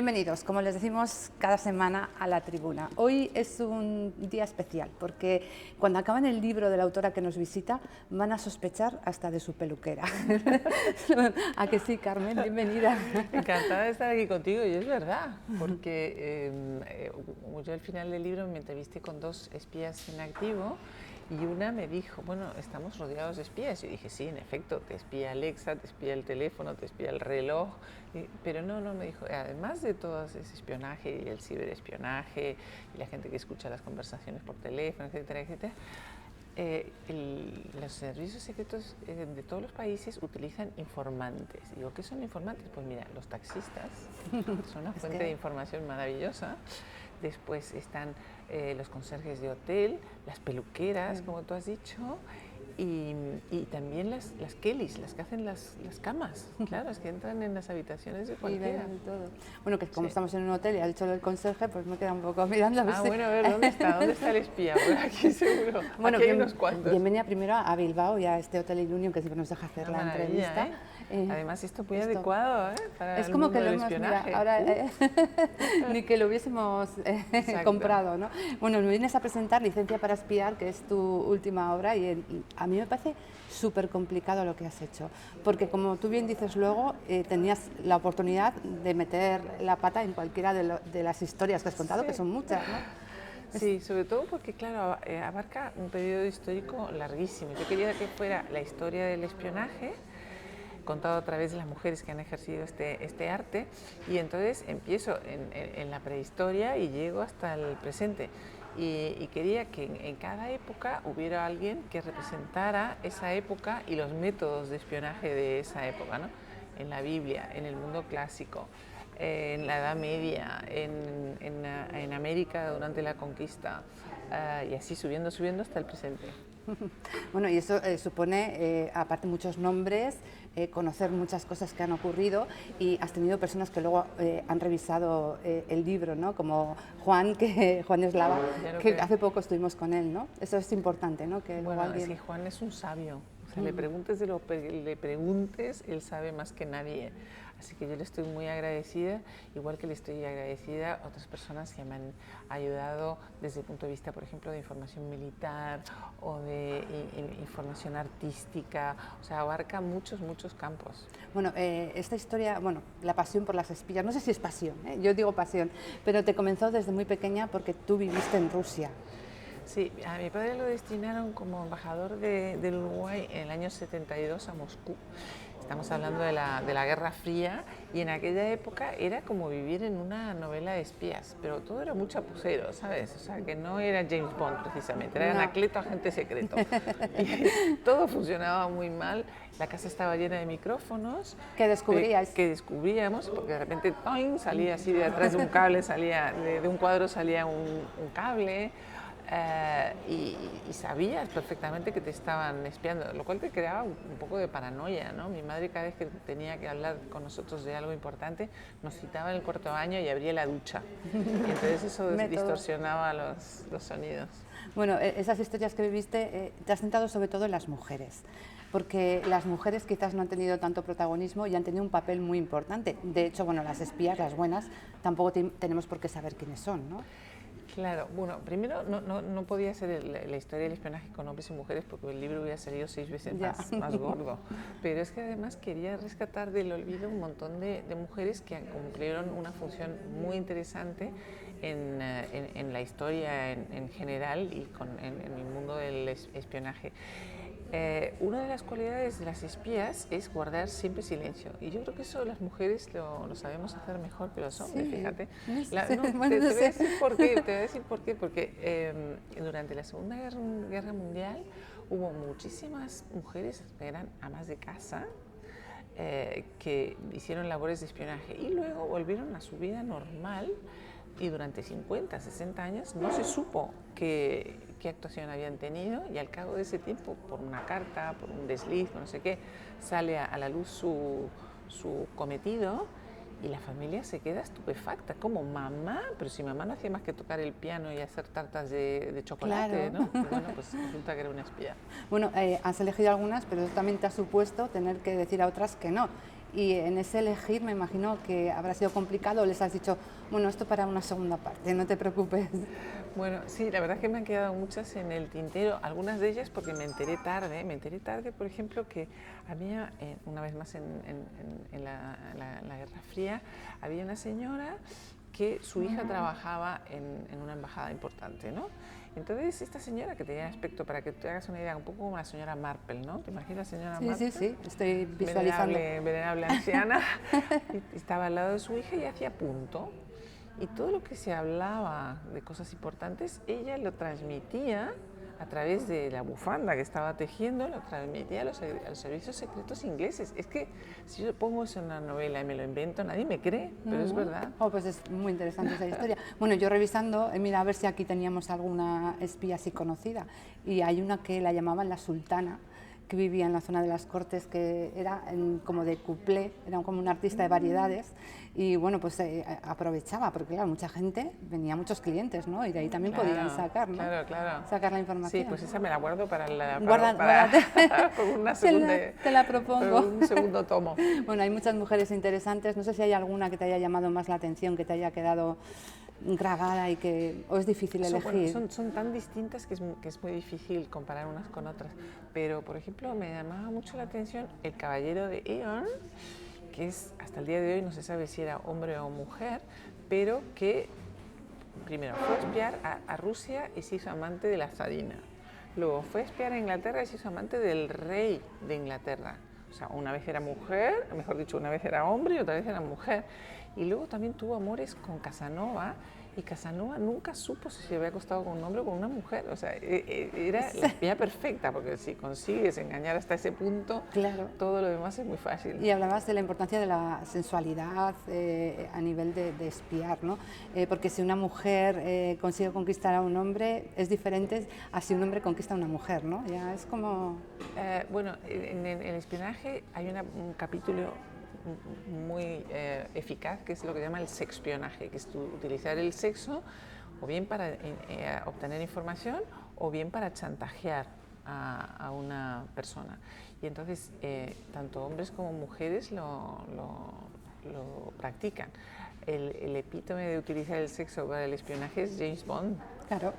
Bienvenidos, como les decimos cada semana, a La Tribuna. Hoy es un día especial porque cuando acaban el libro de la autora que nos visita van a sospechar hasta de su peluquera. ¿A que sí, Carmen? Bienvenida. Encantada de estar aquí contigo, y es verdad, porque yo al final del libro me entrevisté con dos espías en activo y una me dijo, bueno, estamos rodeados de espías. Y dije, sí, en efecto, te espía Alexa, te espía el teléfono, te espía el reloj, pero no, me dijo, además de todo ese espionaje y el ciberespionaje y la gente que escucha las conversaciones por teléfono, etcétera, etcétera, los servicios secretos de todos los países utilizan informantes. Digo, ¿qué son informantes? Pues mira, los taxistas son una fuente de información maravillosa. Después están los conserjes de hotel, las peluqueras, como tú has dicho, y también las Kellys, las que hacen las camas. Claro, es que entran en las habitaciones de cualquiera. Y ven todo. Bueno, que como estamos en un hotel y ha dicho el conserje, pues me queda un poco mirando a ver si... bueno, a ver, ¿dónde está el espía? Por aquí seguro. Bueno, aquí hay unos cuantos. Bienvenida primero a Bilbao y a este Hotel Ilunion que siempre nos deja hacer la entrevista. Además, esto muy adecuado para es como el mundo que lo del hemos, espionaje. mira, ahora ni que lo hubiésemos comprado, ¿no? Bueno, me vienes a presentar Licencia para espiar, que es tu última obra, y a mí me parece súper complicado lo que has hecho, porque como tú bien dices luego, tenías la oportunidad de meter la pata en cualquiera de las historias que has contado, que son muchas, ¿no? Sí, sobre todo porque, claro, abarca un periodo histórico larguísimo. Yo quería que fuera la historia del espionaje, contado a través de las mujeres que han ejercido este arte, y entonces empiezo en la prehistoria y llego hasta el presente. Y quería que en cada época hubiera alguien que representara esa época y los métodos de espionaje de esa época, ¿no? En la Biblia, en el mundo clásico, en la Edad Media, en América durante la conquista, y así subiendo hasta el presente. Bueno, y eso supone, aparte, muchos nombres, conocer muchas cosas que han ocurrido, y has tenido personas que luego han revisado el libro, ¿no? Como Juan Eslava, que hace poco estuvimos con él, ¿no? Eso es importante, ¿no? Que bueno, alguien... es que Juan es un sabio. O sea, le preguntes, él sabe más que nadie. Así que yo le estoy muy agradecida, igual que le estoy agradecida a otras personas que me han ayudado desde el punto de vista, por ejemplo, de información militar o de información artística. O sea, abarca muchos campos. Bueno, esta historia, bueno, la pasión por las espías, no sé si es pasión, yo digo pasión, pero te comenzó desde muy pequeña porque tú viviste en Rusia. Sí, a mi padre lo destinaron como embajador del Uruguay en el año 72 a Moscú. Estamos hablando de la Guerra Fría, y en aquella época era como vivir en una novela de espías, pero todo era muy chapucero, ¿sabes? O sea, que no era James Bond precisamente, era Anacleto, agente secreto. Y todo funcionaba muy mal, la casa estaba llena de micrófonos. ¿Qué descubríais? Que descubríamos, porque de repente ¡toing! Salía así de atrás de un cable, de un cuadro salía un cable. Y sabías perfectamente que te estaban espiando, lo cual te creaba un poco de paranoia, ¿no? Mi madre, cada vez que tenía que hablar con nosotros de algo importante, nos citaba en el cuarto baño y abría la ducha. Y entonces eso distorsionaba los sonidos. Bueno, esas historias que viviste te has centrado sobre todo en las mujeres, porque las mujeres quizás no han tenido tanto protagonismo y han tenido un papel muy importante. De hecho, bueno, las espías, las buenas, tampoco tenemos por qué saber quiénes son, ¿no? Claro, bueno, primero no podía ser la historia del espionaje con hombres y mujeres, porque el libro hubiera salido 6 veces más gordo, pero es que además quería rescatar del olvido un montón de mujeres que cumplieron una función muy interesante en la historia en general y en el mundo del espionaje. Una de las cualidades de las espías es guardar siempre silencio, y yo creo que eso las mujeres lo sabemos hacer mejor que los hombres, fíjate. Te voy a decir por qué, porque durante la Segunda Guerra Mundial hubo muchísimas mujeres que eran amas de casa, que hicieron labores de espionaje y luego volvieron a su vida normal, y durante 50, 60 años no se supo qué actuación habían tenido, y al cabo de ese tiempo, por una carta, por un desliz, no sé qué, sale a la luz su cometido, y la familia se queda estupefacta, como mamá, pero si mamá no hacía más que tocar el piano y hacer tartas de chocolate, claro, ¿no? Y bueno, pues resulta que era una espía. Bueno, has elegido algunas, pero eso también te ha supuesto tener que decir a otras que no. y en ese elegir me imagino que habrá sido complicado, o les has dicho, bueno, esto para una segunda parte, no te preocupes. Bueno, sí, la verdad es que me han quedado muchas en el tintero, algunas de ellas porque me enteré tarde, por ejemplo, que había, una vez más en la Guerra Fría, había una señora que su hija trabajaba en una embajada importante, ¿no? Entonces, esta señora que tenía aspecto, para que te hagas una idea, un poco como la señora Marple, ¿no? ¿Te imaginas la señora Marple? Sí, sí, estoy visualizando. Venerable anciana, y estaba al lado de su hija y hacía punto. Y todo lo que se hablaba de cosas importantes, ella lo transmitía a través de la bufanda que estaba tejiendo, lo transmitía a los servicios secretos ingleses. Es que si yo pongo eso en una novela y me lo invento, nadie me cree, pero es verdad. Oh, pues es muy interesante esa historia. Bueno, yo revisando, mira, a ver si aquí teníamos alguna espía así conocida. Y hay una que la llamaban la sultana, que vivía en la zona de las Cortes, que era como de cuplé, era como un artista de variedades, y bueno, pues aprovechaba, porque claro, mucha gente, venía muchos clientes, ¿no? Y de ahí también podían sacar, ¿no? Claro. Sacar la información. Sí, pues esa me la guardo para una segunda, te la propongo. Un segundo tomo. Bueno, hay muchas mujeres interesantes, no sé si hay alguna que te haya llamado más la atención, que te haya quedado grabada y que o es difícil elegir. Bueno, son tan distintas que es muy difícil comparar unas con otras, pero por ejemplo me llamaba mucho la atención el caballero de Eon, que es hasta el día de hoy no se sabe si era hombre o mujer, pero que primero fue a espiar a Rusia y se hizo amante de la zarina, luego fue a espiar a Inglaterra y se hizo amante del rey de Inglaterra. O sea, una vez era mujer, mejor dicho, una vez era hombre y otra vez era mujer. Y luego también tuvo amores con Casanova, y Casanova nunca supo si se había acostado con un hombre o con una mujer. O sea, era la espía perfecta, porque si consigues engañar hasta ese punto, claro, todo lo demás es muy fácil. Y hablabas de la importancia de la sensualidad a nivel de espiar, ¿no? Porque si una mujer consigue conquistar a un hombre, es diferente a si un hombre conquista a una mujer, ¿no? Ya es como... Bueno, en el espionaje hay un capítulo muy eficaz, que es lo que se llama el sexpionaje, que es utilizar el sexo o bien para obtener información o bien para chantajear a una persona. Y entonces tanto hombres como mujeres lo practican. El epítome de utilizar el sexo para el espionaje es James Bond. Claro.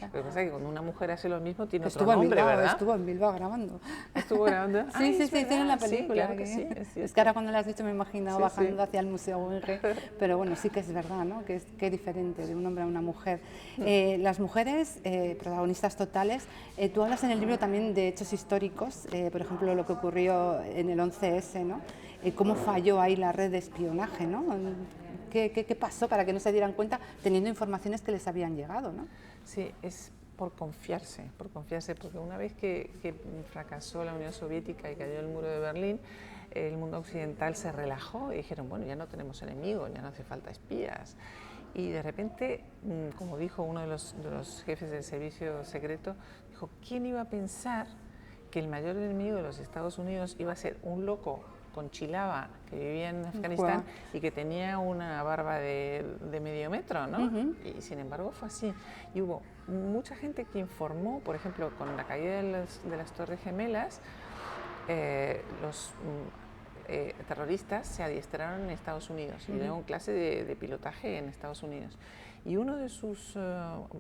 Lo que pasa es que cuando una mujer hace lo mismo tiene otro nombre, Bilbao, ¿verdad? Estuvo en Bilbao grabando. ¿Estuvo grabando? Sí, tiene la película. Sí, claro que sí, es que ahora cuando lo has dicho me he imaginado bajando hacia el Museo Guggenheim, pero bueno, sí que es verdad, ¿no? Que es diferente de un hombre a una mujer. Las mujeres, protagonistas totales, tú hablas en el libro también de hechos históricos, por ejemplo, lo que ocurrió en el 11S, ¿no? Cómo falló ahí la red de espionaje, ¿no? ¿Qué pasó para que no se dieran cuenta teniendo informaciones que les habían llegado, ¿no? Sí, es por confiarse, porque una vez que fracasó la Unión Soviética y cayó el muro de Berlín, el mundo occidental se relajó y dijeron, bueno, ya no tenemos enemigos, ya no hace falta espías. Y de repente, como dijo uno de los jefes del servicio secreto, dijo, ¿quién iba a pensar que el mayor enemigo de los Estados Unidos iba a ser un loco con chilaba que vivía en Afganistán y que tenía una barba de medio metro, ¿no? Y sin embargo fue así. Y hubo mucha gente que informó, por ejemplo, con la caída de las Torres Gemelas, los terroristas se adiestraron en Estados Unidos y dieron clase de pilotaje en Estados Unidos. Y uno de sus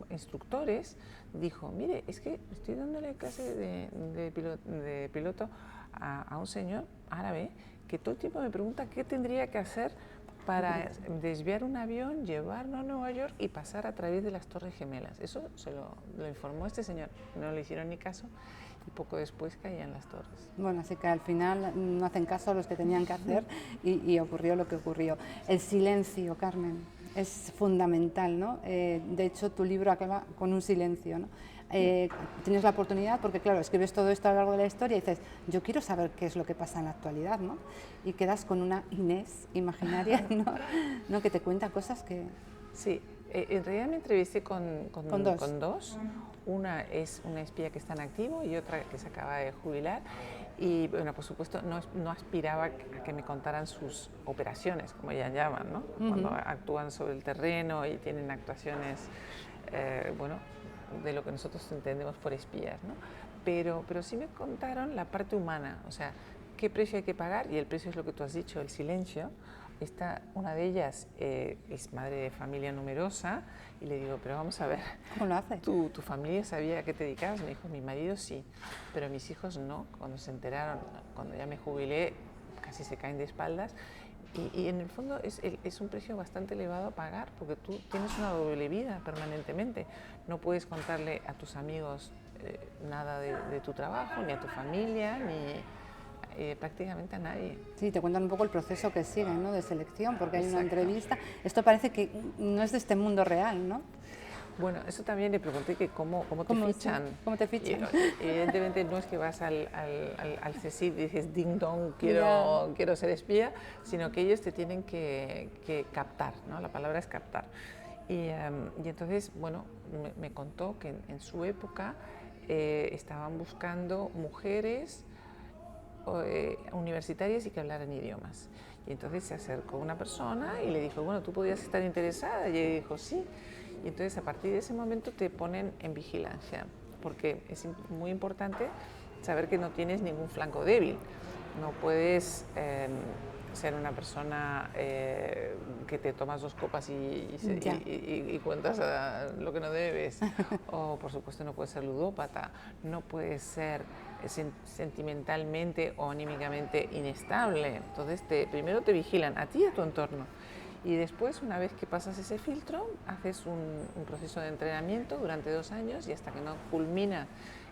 instructores dijo, mire, es que estoy dándole clase de piloto a un señor árabe que todo el tiempo me pregunta qué tendría que hacer para desviar un avión, llevarlo a Nueva York y pasar a través de las Torres Gemelas. Eso se lo informó este señor, no le hicieron ni caso y poco después caían las torres. Bueno, así que al final no hacen caso a los que tenían que hacer y ocurrió lo que ocurrió. El silencio, Carmen, es fundamental, ¿no? De hecho, tu libro acaba con un silencio, ¿no? Tienes la oportunidad, porque claro, escribes todo esto a lo largo de la historia y dices, yo quiero saber qué es lo que pasa en la actualidad, ¿no? Y quedas con una Inés imaginaria, ¿no? Que te cuenta cosas que... Sí, en realidad me entrevisté con dos. Una es una espía que está en activo y otra que se acaba de jubilar. Y bueno, por supuesto, no aspiraba a que me contaran sus operaciones, como ellas llaman, ¿no? Cuando actúan sobre el terreno y tienen actuaciones, bueno, de lo que nosotros entendemos por espías, ¿no? Pero sí me contaron la parte humana, o sea, ¿qué precio hay que pagar? Y el precio es lo que tú has dicho, el silencio. Una de ellas es madre de familia numerosa y le digo, pero vamos a ver, ¿cómo lo hace? ¿Tu familia sabía a qué te dedicabas? Me dijo, mi marido sí, pero mis hijos no. Cuando se enteraron, cuando ya me jubilé, casi se caen de espaldas. Y en el fondo es un precio bastante elevado a pagar porque tú tienes una doble vida permanentemente. No puedes contarle a tus amigos nada de tu trabajo, ni a tu familia, ni prácticamente a nadie. Sí, te cuentan un poco el proceso que siguen, ¿no? De selección, porque hay una entrevista. Esto parece que no es de este mundo real, ¿no? Bueno, eso también le pregunté que cómo te fichan. ¿Cómo te fichan? Evidentemente no es que vas al CSIC y dices ding dong, quiero ser espía, sino que ellos te tienen que captar, ¿no? La palabra es captar. Y entonces, bueno, me contó que en su época estaban buscando mujeres universitarias y que hablaran idiomas. Y entonces se acercó una persona y le dijo, bueno, ¿tú podrías estar interesada? Y ella dijo, sí. Y entonces a partir de ese momento te ponen en vigilancia, porque es muy importante saber que no tienes ningún flanco débil. No puedes ser una persona que te tomas 2 copas y cuentas lo que no debes. O por supuesto no puedes ser ludópata, no puedes ser sentimentalmente o anímicamente inestable. Entonces primero te vigilan a ti y a tu entorno. Y después, una vez que pasas ese filtro, haces un proceso de entrenamiento durante 2 años y hasta que no culmina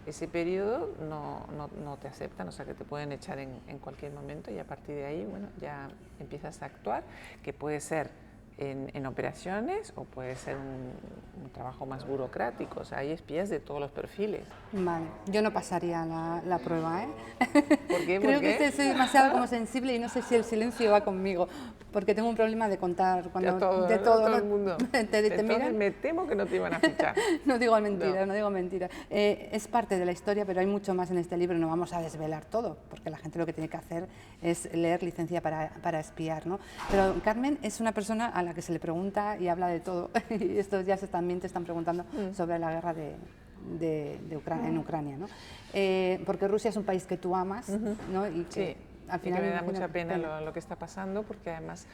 ese periodo no te aceptan, o sea que te pueden echar en cualquier momento y a partir de ahí, bueno, ya empiezas a actuar, que puede ser en operaciones o puede ser un trabajo más burocrático, o sea, hay espías de todos los perfiles. Vale, yo no pasaría la prueba, ¿eh? ¿Por qué? Creo que soy demasiado como sensible y no sé si el silencio va conmigo, porque tengo un problema de contar de todo el mundo. Entonces me temo que no te iban a fichar. No digo mentira, no digo mentira. Es parte de la historia, pero hay mucho más en este libro, no vamos a desvelar todo, porque la gente lo que tiene que hacer es leer Licencia para espiar, ¿no? Pero Carmen es una persona a la que se le pregunta y habla de todo, y estos días también te están preguntando sobre la guerra en Ucrania, ¿no? Porque Rusia es un país que tú amas, ¿no? Y que sí, al final me da mucha pena lo que está pasando, porque además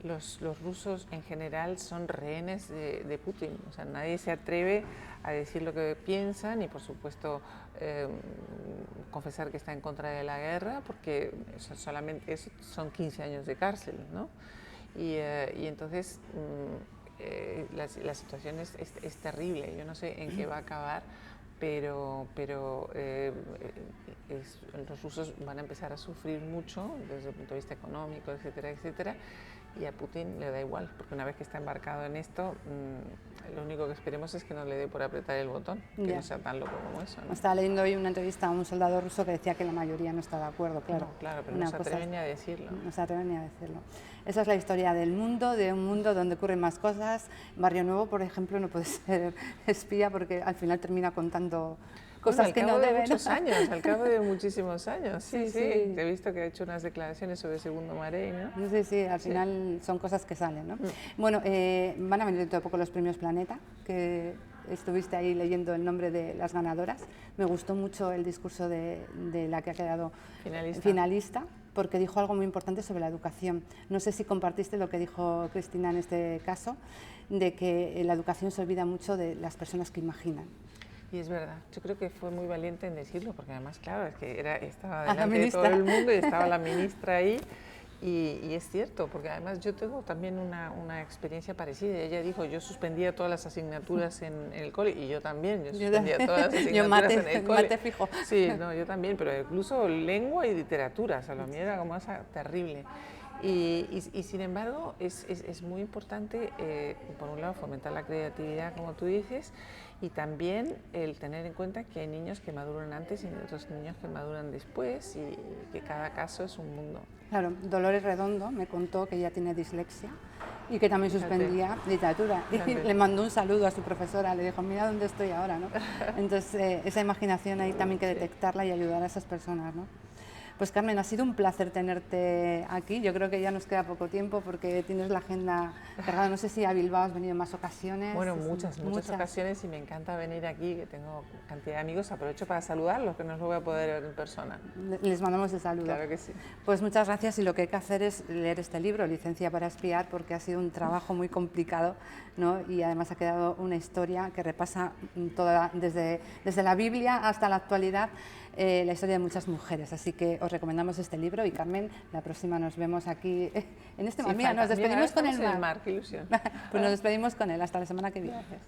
los rusos en general son rehenes de Putin, o sea, nadie se atreve a decir lo que piensan y por supuesto confesar que está en contra de la guerra, porque solamente son 15 años de cárcel, ¿no? Y entonces la situación es terrible, yo no sé en qué va a acabar, pero los rusos van a empezar a sufrir mucho desde el punto de vista económico, etcétera, etcétera, y a Putin le da igual, porque una vez que está embarcado en esto, lo único que esperemos es que no le dé por apretar el botón, que no sea tan loco como eso, ¿no? Estaba leyendo hoy una entrevista a un soldado ruso que decía que la mayoría no está de acuerdo, claro. No, claro, pero no se atreven ni a decirlo. No se atreven ni a decirlo. Esa es la historia del mundo, de un mundo donde ocurren más cosas. Barrio Nuevo, por ejemplo, no puede ser espía porque al final termina contando cosas que no deben. Al cabo de muchísimos años, sí. He visto que ha hecho unas declaraciones sobre Segundo Marey, ¿no? Sí, al final son cosas que salen, ¿no? Bueno, van a venir dentro de poco los premios Planeta, que estuviste ahí leyendo el nombre de las ganadoras. Me gustó mucho el discurso de la que ha quedado finalista, porque dijo algo muy importante sobre la educación. No sé si compartiste lo que dijo Cristina en este caso, de que la educación se olvida mucho de las personas que imaginan. Y es verdad, yo creo que fue muy valiente en decirlo, porque además, claro, es que estaba delante de todo el mundo y estaba la ministra ahí, y es cierto, porque además yo tengo también una experiencia parecida. Ella dijo, yo suspendía todas las asignaturas en el cole, y yo también, yo suspendía todas las asignaturas en el cole. Mate fijo. Sí, no, yo también, pero incluso lengua y literatura, o sea, lo mío era como esa terrible. Y sin embargo, es muy importante, por un lado, fomentar la creatividad, como tú dices, y también el tener en cuenta que hay niños que maduran antes y otros niños que maduran después, y que cada caso es un mundo. Claro, Dolores Redondo me contó que ella tiene dislexia y que también suspendía literatura. Y le mandó un saludo a su profesora, le dijo, mira dónde estoy ahora, ¿no? Entonces, esa imaginación hay también que detectarla y ayudar a esas personas, ¿no? Pues Carmen, ha sido un placer tenerte aquí. Yo creo que ya nos queda poco tiempo porque tienes la agenda cargada. No sé si a Bilbao has venido en más ocasiones. Bueno, muchas ocasiones y me encanta venir aquí, que tengo cantidad de amigos. Aprovecho para saludarlos, que no los voy a poder ver en persona. Les mandamos el saludo. Claro que sí. Pues muchas gracias y lo que hay que hacer es leer este libro, Licencia para espiar, porque ha sido un trabajo muy complicado, ¿no? Y además ha quedado una historia que repasa toda, desde la Biblia hasta la actualidad, la historia de muchas mujeres. Así que os recomendamos este libro y Carmen, la próxima nos vemos aquí en este mar. Mira, nos despedimos con el mar. Qué ilusión. Pues nos despedimos con él. Hasta la semana que viene. Gracias.